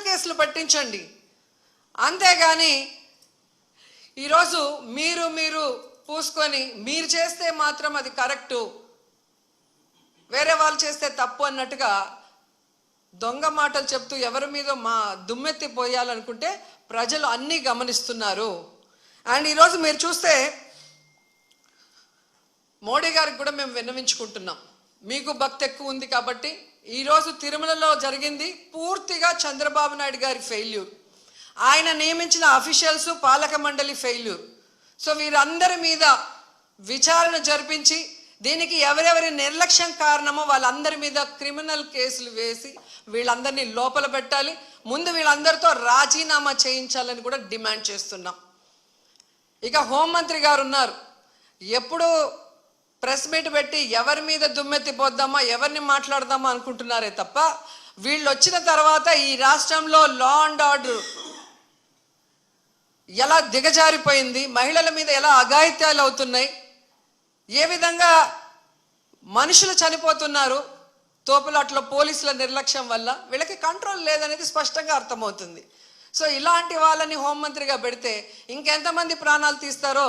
Criminal కేసులు పట్టించండి. అంతేగాని ఈరోజు మీరు పూసుకొని మీరు చేస్తే మాత్రం అది కరెక్టు, వేరే వాళ్ళు చేస్తే తప్పు అన్నట్టుగా దొంగ మాటలు చెప్తూ ఎవరి మీద మా దుమ్మెత్తి పోయాలనుకుంటే ప్రజలు అన్నీ గమనిస్తున్నారు. అండ్ ఈరోజు మీరు చూస్తే మోడీ గారికి కూడా మేము విన్నవించుకుంటున్నాం. మీకు భక్తి ఎక్కువ ఉంది కాబట్టి ఈరోజు తిరుమలలో జరిగింది పూర్తిగా చంద్రబాబు నాయుడు గారి ఫెయిల్యూర్. ఆయన నియమించిన అఫీషియల్స్, పాలక మండలి ఫెయిల్యూర్. సో వీరందరి మీద విచారణ జరిపించి దీనికి ఎవరెవరి నిర్లక్ష్యం కారణమో వాళ్ళందరి మీద క్రిమినల్ కేసులు వేసి వీళ్ళందరినీ లోపల పెట్టాలి. ముందు వీళ్ళందరితో రాజీనామా చేయించాలని కూడా డిమాండ్ చేస్తున్నాం. ఇక హోంమంత్రి గారు ఉన్నారు, ఎప్పుడు ప్రెస్ మీట్ పెట్టి ఎవరి మీద దుమ్మెత్తిపోద్దామా, ఎవరిని మాట్లాడదామా అనుకుంటున్నారే తప్ప వీళ్ళు వచ్చిన తర్వాత ఈ రాష్ట్రంలో లా అండ్ ఆర్డర్ ఎలా దిగజారిపోయింది, మహిళల మీద ఎలా అఘాయిత్యాలు అవుతున్నాయి, ఏ విధంగా మనుషులు చనిపోతున్నారు తోపులాట్లో పోలీసుల నిర్లక్ష్యం వల్ల, వీళ్ళకి కంట్రోల్ లేదనేది స్పష్టంగా అర్థమవుతుంది. సో ఇలాంటి వాళ్ళని హోంమంత్రిగా పెడితే ఇంకెంతమంది ప్రాణాలు తీస్తారో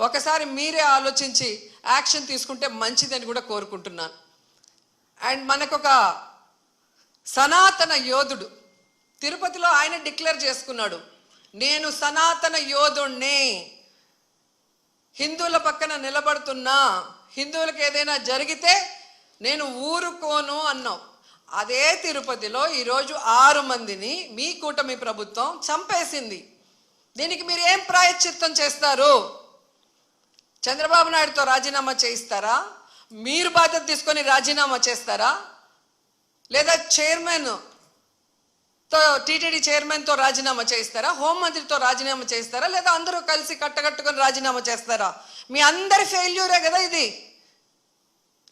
ఒకసారి మీరే ఆలోచించి యాక్షన్ తీసుకుంటే మంచిదని కూడా కోరుకుంటున్నాను. అండ్ మనకొక సనాతన యోధుడు తిరుపతిలో ఆయన డిక్లేర్ చేసుకున్నాడు, నేను సనాతన యోధుణ్ణి, హిందువుల పక్కన నిలబడుతున్నా, హిందువులకు ఏదైనా జరిగితే నేను ఊరుకోను అన్నావు. అదే తిరుపతిలో ఈరోజు 6 మందిని మీ కూటమి ప్రభుత్వం చంపేసింది. దీనికి మీరు ఏం ప్రాయశ్చిత్తం చేస్తారు? చంద్రబాబు నాయుడుతో రాజీనామా చేయిస్తారా? మీరు బాధ్యత తీసుకొని రాజీనామా చేస్తారా? లేదా చైర్మన్ తో టీటీడీ చైర్మన్తో రాజీనామా చేయిస్తారా? హోంమంత్రితో రాజీనామా చేయిస్తారా? లేదా అందరూ కలిసి కట్టగట్టుకొని రాజీనామా చేస్తారా? మీ అందరి ఫెయిల్యూరే కదా ఇది.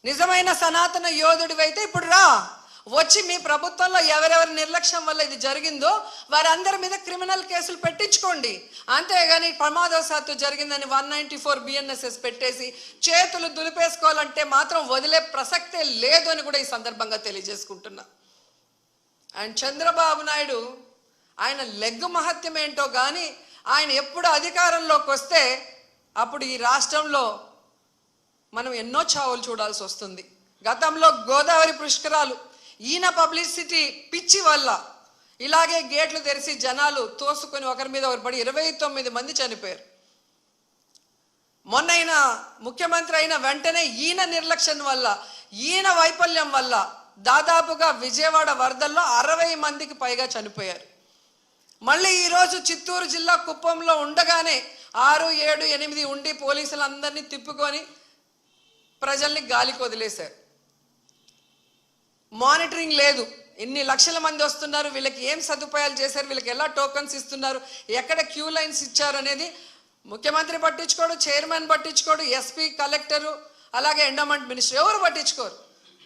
నిజమైన సనాతన యోధుడివైతే ఇప్పుడు రా, వచ్చి మీ ప్రభుత్వంలో ఎవరెవరి నిర్లక్ష్యం వల్ల ఇది జరిగిందో వారందరి మీద క్రిమినల్ కేసులు పెట్టించుకోండి. అంతేగాని ప్రమాదవశాత్తు జరిగిందని 194 BNSS పెట్టేసి చేతులు దులిపేసుకోవాలంటే మాత్రం వదిలే ప్రసక్తే లేదు అని కూడా ఈ సందర్భంగా తెలియజేసుకుంటున్నా. అండ్ చంద్రబాబు నాయుడు ఆయన లెగ్గు మహత్యం ఏంటో కానీ ఆయన ఎప్పుడు అధికారంలోకి వస్తే అప్పుడు ఈ రాష్ట్రంలో మనం ఎన్నో చావులు చూడాల్సి వస్తుంది. గతంలో గోదావరి పుష్కరాలు ఈయన పబ్లిసిటీ పిచ్చి వల్ల ఇలాగే గేట్లు తెరిచి జనాలు తోసుకొని ఒకరి మీద ఒకరు పడి 29 మంది చనిపోయారు. మొన్న ముఖ్యమంత్రి అయిన వెంటనే ఈయన నిర్లక్ష్యం వల్ల, ఈయన వైఫల్యం వల్ల దాదాపుగా విజయవాడ వరదల్లో 60 మందికి పైగా చనిపోయారు. మళ్ళీ ఈరోజు చిత్తూరు జిల్లా కుప్పంలో ఉండగానే 6, 7, 8 ఉండి పోలీసులందరినీ తిప్పుకొని ప్రజల్ని గాలికి వదిలేశారు. మానిటరింగ్ లేదు, ఇన్ని లక్షల మంది వస్తున్నారు, వీళ్ళకి ఏం సదుపాయాలు చేశారు, వీళ్ళకి ఎలా టోకన్స్ ఇస్తున్నారు, ఎక్కడ క్యూ లైన్స్ ఇచ్చారు అనేది ముఖ్యమంత్రి పట్టించుకోడు, చైర్మన్ పట్టించుకోడు, ఎస్పీ, కలెక్టరు, అలాగే ఎండోమెంట్ మినిస్టర్ ఎవరు పట్టించుకోరు.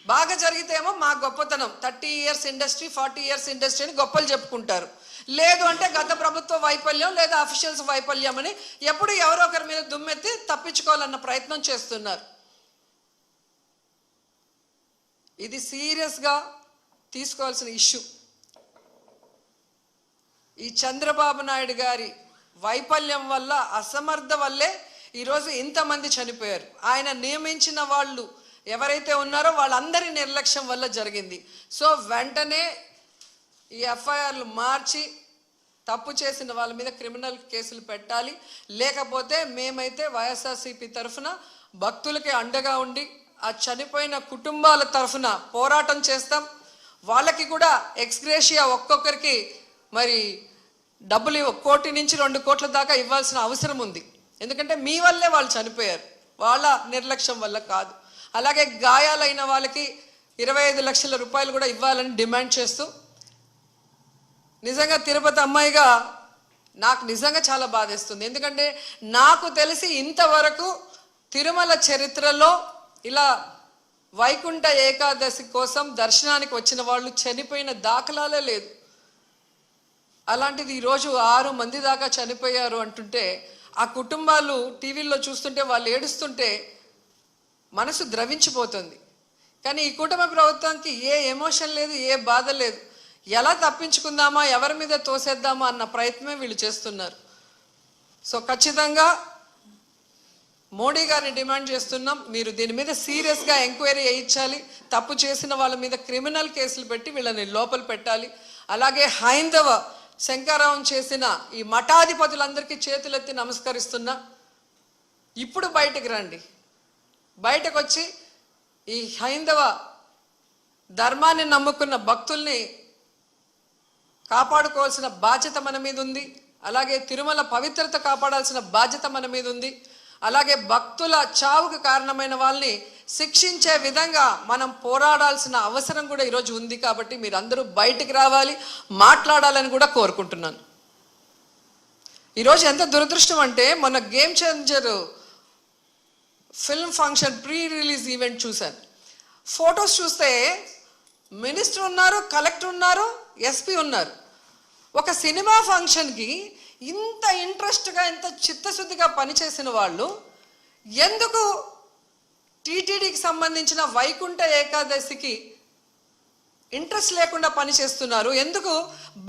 బాగా జరిగితే ఏమో మా గొప్పతనం 30 years ఇండస్ట్రీ, 40 years ఇండస్ట్రీ అని గొప్పలు చెప్పుకుంటారు. లేదు అంటే గత ప్రభుత్వ వైఫల్యం లేదా అఫీషియల్స్ వైఫల్యం అని ఎప్పుడు ఎవరో ఒకరి మీద దుమ్మెత్తి తప్పించుకోవాలన్న ప్రయత్నం చేస్తున్నారు. ఇది సీరియస్గా తీసుకోవాల్సిన ఇష్యూ. ఈ చంద్రబాబు నాయుడు గారి వైఫల్యం వల్ల, అసమర్థ వల్లే ఈరోజు ఇంతమంది చనిపోయారు. ఆయన నియమించిన వాళ్ళు ఎవరైతే ఉన్నారో వాళ్ళందరి నిర్లక్ష్యం వల్ల జరిగింది. సో వెంటనే ఈ ఎఫ్ఐఆర్లు మార్చి తప్పు చేసిన వాళ్ళ మీద క్రిమినల్ కేసులు పెట్టాలి. లేకపోతే మేమైతే వైఎస్ఆర్సీపీ తరఫున భక్తులకి అండగా ఉండి ఆ చనిపోయిన కుటుంబాల తరఫున పోరాటం చేస్తాం. వాళ్ళకి కూడా ఎక్స్గ్రేషియా ఒక్కొక్కరికి మరి డబ్బులు 1 కోటి నుంచి 2 కోట్ల దాకా ఇవ్వాల్సిన అవసరం ఉంది. ఎందుకంటే మీ వల్లే వాళ్ళు చనిపోయారు, వాళ్ళ నిర్లక్ష్యం వల్ల కాదు. అలాగే గాయాలైన వాళ్ళకి 25 లక్షల రూపాయలు కూడా ఇవ్వాలని డిమాండ్ చేస్తూ, నిజంగా తిరుపతి అమ్మాయిగా నాకు నిజంగా చాలా బాధేస్తుంది. ఎందుకంటే నాకు తెలిసి ఇంతవరకు తిరుమల చరిత్రలో ఇలా వైకుంఠ ఏకాదశి కోసం దర్శనానికి వచ్చిన వాళ్ళు చనిపోయిన దాఖలాలే లేదు. అలాంటిది ఈరోజు 6 మంది దాకా చనిపోయారు అంటుంటే ఆ కుటుంబాలు టీవీల్లో చూస్తుంటే వాళ్ళు ఏడుస్తుంటే మనసు ద్రవించిపోతుంది. కానీ ఈ కూటమి ప్రభుత్వానికి ఏ ఎమోషన్ లేదు, ఏ బాధ లేదు. ఎలా తప్పించుకుందామా, ఎవరి మీద తోసేద్దామా అన్న ప్రయత్నమే వీళ్ళు చేస్తున్నారు. సో ఖచ్చితంగా మోడీ గారిని డిమాండ్ చేస్తున్నాం, మీరు దీని మీద సీరియస్గా ఎంక్వైరీ చేయించాలి. తప్పు చేసిన వాళ్ళ మీద క్రిమినల్ కేసులు పెట్టి వీళ్ళని లోపల పెట్టాలి. అలాగే హైందవ శంకరావం చేసిన ఈ మఠాధిపతులందరికీ చేతులెత్తి నమస్కరిస్తున్నా, ఇప్పుడు బయటకు రండి. బయటకు వచ్చి ఈ హైందవ ధర్మాన్ని నమ్ముకున్న భక్తుల్ని కాపాడుకోవాల్సిన బాధ్యత మన మీద ఉంది. అలాగే తిరుమల పవిత్రత కాపాడాల్సిన బాధ్యత మన మీద ఉంది. అలాగే భక్తుల చావుకు కారణమైన వాళ్ళని శిక్షించే విధంగా మనం పోరాడాల్సిన అవసరం కూడా ఈరోజు ఉంది. కాబట్టి మీరు అందరూ బయటికి రావాలి, మాట్లాడాలని కూడా కోరుకుంటున్నాను. ఈరోజు ఎంత దురదృష్టం అంటే, మొన్న game changer film function pre release event చూశాను. ఫొటోస్ చూస్తే మినిస్టర్ ఉన్నారు, కలెక్టర్ ఉన్నారు, ఎస్పీ ఉన్నారు. ఒక సినిమా ఫంక్షన్కి ఇంత ఇంట్రెస్ట్గా, ఇంత చిత్తశుద్ధిగా పనిచేసిన వాళ్ళు ఎందుకు టీటీడీకి సంబంధించిన వైకుంఠ ఏకాదశికి ఇంట్రెస్ట్ లేకుండా పనిచేస్తున్నారు? ఎందుకు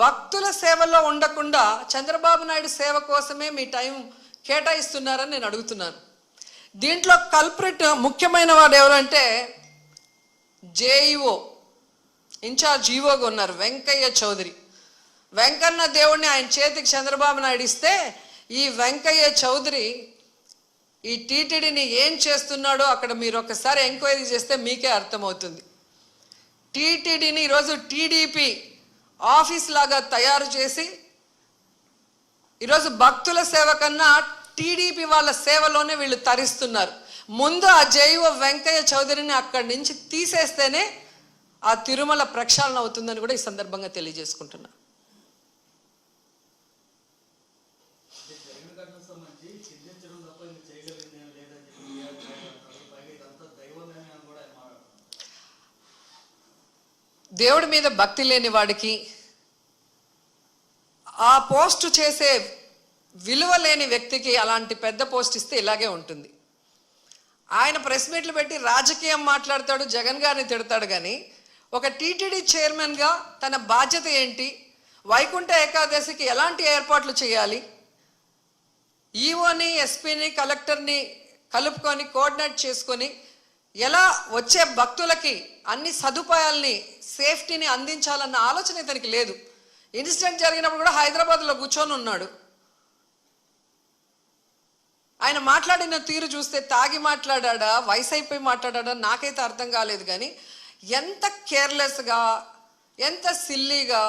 భక్తుల సేవలో ఉండకుండా చంద్రబాబు నాయుడు సేవ కోసమే మీ టైం కేటాయిస్తున్నారని నేను అడుగుతున్నాను. దీంట్లో కల్ప్రిట్ ముఖ్యమైన వాడు ఎవరంటే జేఈఓ ఇన్ఛార్జ్ ఈఓగా ఉన్నారు వెంకయ్య చౌదరి. వెంకన్న దేవుడిని ఆయన చేతికి చంద్రబాబు నాయుడు ఇస్తే ఈ వెంకయ్య చౌదరి ఈ టీటీడీని ఏం చేస్తున్నాడో అక్కడ మీరు ఒకసారి ఎంక్వైరీ చేస్తే మీకే అర్థమవుతుంది. టీటీడీని ఈరోజు టీడీపీ ఆఫీస్ లాగా తయారు చేసి ఈరోజు భక్తుల సేవ కన్నా టీడీపీ వాళ్ళ సేవలోనే వీళ్ళు తరిస్తున్నారు. ముందు ఆ జేఈఓ వెంకయ్య చౌదరిని అక్కడి నుంచి తీసేస్తేనే ఆ తిరుమల ప్రక్షాళన అవుతుందని కూడా ఈ సందర్భంగా తెలియజేసుకుంటున్నా. దేవుడి మీద భక్తి లేని వాడికి ఆ పోస్టు చేసే విలువ లేని వ్యక్తికి అలాంటి పెద్ద పోస్ట్ ఇస్తే ఇలాగే ఉంటుంది. ఆయన ప్రెస్ మీట్లు పెట్టి రాజకీయం మాట్లాడతాడు, జగన్ గారిని తిడతాడు. కానీ ఒక టీటీడీ చైర్మన్గా తన బాధ్యత ఏంటి, వైకుంఠ ఏకాదశికి ఎలాంటి ఏర్పాట్లు చేయాలి, ఈఓని, ఎస్పీని, కలెక్టర్ని కలుపుకొని కోఆర్డినేట్ చేసుకొని ఎలా వచ్చే భక్తులకి అన్ని సదుపాయాల్ని, సేఫ్టీని అందించాలన్న ఆలోచన ఇతనికి లేదు. ఇన్సిడెంట్ జరిగినప్పుడు కూడా హైదరాబాద్లో కూర్చొని ఉన్నాడు. ఆయన మాట్లాడిన తీరు చూస్తే తాగి మాట్లాడా, వయసు అయిపోయి మాట్లాడా నాకైతే అర్థం కాలేదు. కానీ ఎంత కేర్లెస్గా, ఎంత సిల్లీగా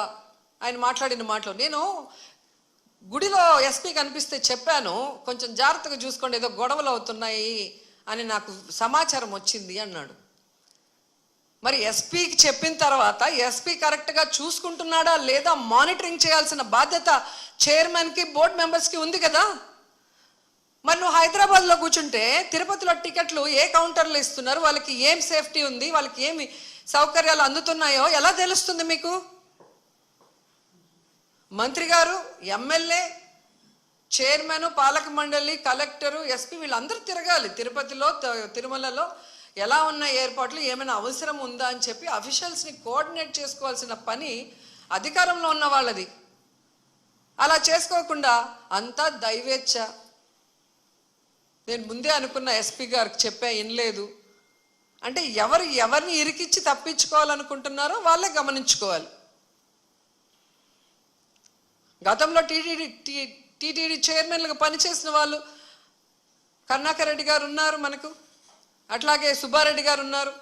ఆయన మాట్లాడిన మాటలు. నేను గుడిలో ఎస్పీ కనిపిస్తే చెప్పాను, కొంచెం జాగ్రత్తగా చూసుకోండి, ఏదో గొడవలు అవుతున్నాయి అని నాకు సమాచారం వచ్చింది అన్నాడు. మరి ఎస్పీకి చెప్పిన తర్వాత ఎస్పీ కరెక్ట్గా చూసుకుంటున్నాడా లేదా మానిటరింగ్ చేయాల్సిన బాధ్యత చైర్మన్కి, బోర్డు మెంబర్స్కి ఉంది కదా. మరి నువ్వు హైదరాబాద్లో కూర్చుంటే తిరుపతిలో టికెట్లు ఏ కౌంటర్లో ఇస్తున్నారు, వాళ్ళకి ఏం సేఫ్టీ ఉంది, వాళ్ళకి ఏమి సౌకర్యాలు అందుతున్నాయో ఎలా తెలుస్తుంది మీకు? మంత్రి గారు, ఎమ్మెల్యే, చైర్మన్, పాలక మండలి, కలెక్టరు, ఎస్పీ వీళ్ళందరూ తిరగాలి. తిరుపతిలో, తిరుమలలో ఎలా ఉన్న ఏర్పాట్లు, ఏమైనా అవసరం ఉందా అని చెప్పి అఫీషియల్స్ని కోఆర్డినేట్ చేసుకోవాల్సిన పని అధికారంలో ఉన్న వాళ్ళది. అలా చేసుకోకుండా అంతా దైవేచ్ఛ. నేను ముందే అనుకున్న, ఎస్పీ గారికి చెప్పా, వినలేదు అంటే ఎవరిని ఇరికిచ్చి తప్పించుకోవాలనుకుంటున్నారో వాళ్ళే గమనించుకోవాలి. గతంలో టీటీడీ చైర్మన్లుగా పనిచేసిన వాళ్ళు కరుణాకర్ రెడ్డి గారు ఉన్నారు మనకు, అట్లాగే సుబ్బారెడ్డి గారు ఉన్నారు.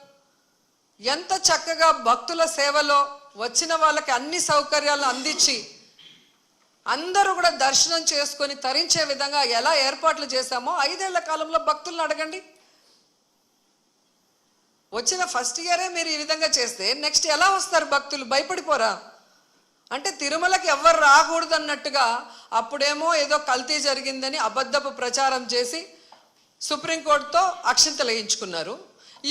ఎంత చక్కగా భక్తుల సేవలో వచ్చిన వాళ్ళకి అన్ని సౌకర్యాలను అందించి అందరూ కూడా దర్శనం చేసుకొని తరించే విధంగా ఎలా ఏర్పాట్లు చేశామో 5 ఏళ్ల కాలంలో భక్తులను అడగండి. వచ్చిన ఫస్ట్ ఇయరే మీరు ఈ విధంగా చేస్తే నెక్స్ట్ ఎలా వస్తారు భక్తులు? భయపడిపోరా? అంటే తిరుమలకి ఎవ్వరు రాకూడదు అన్నట్టుగా అప్పుడేమో ఏదో కల్తీ జరిగిందని అబద్ధపు ప్రచారం చేసి సుప్రీంకోర్టుతో అక్షింతలు వేయించుకున్నారు.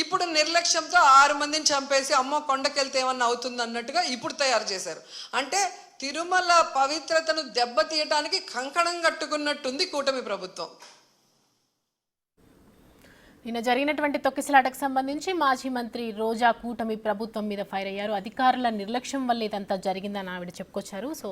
ఇప్పుడు నిర్లక్ష్యంతో 6 మందిని చంపేసి అమ్మో కొండకెళ్తే ఏమన్నా అవుతుంది అన్నట్టుగా ఇప్పుడు తయారు చేశారు. అంటే తిరుమల పవిత్రతను దెబ్బతీయడానికి కంకణం కట్టుకున్నట్టుంది కూటమి ప్రభుత్వం. నిన్న జరిగినటువంటి తొక్కిసలాటకు సంబంధించి మాజీ మంత్రి రోజా కూటమి ప్రభుత్వం మీద ఫైర్ అయ్యారు. అధికారుల నిర్లక్ష్యం వల్ల ఇదంతా జరిగిందని ఆవిడ చెప్పుకొచ్చారు. సో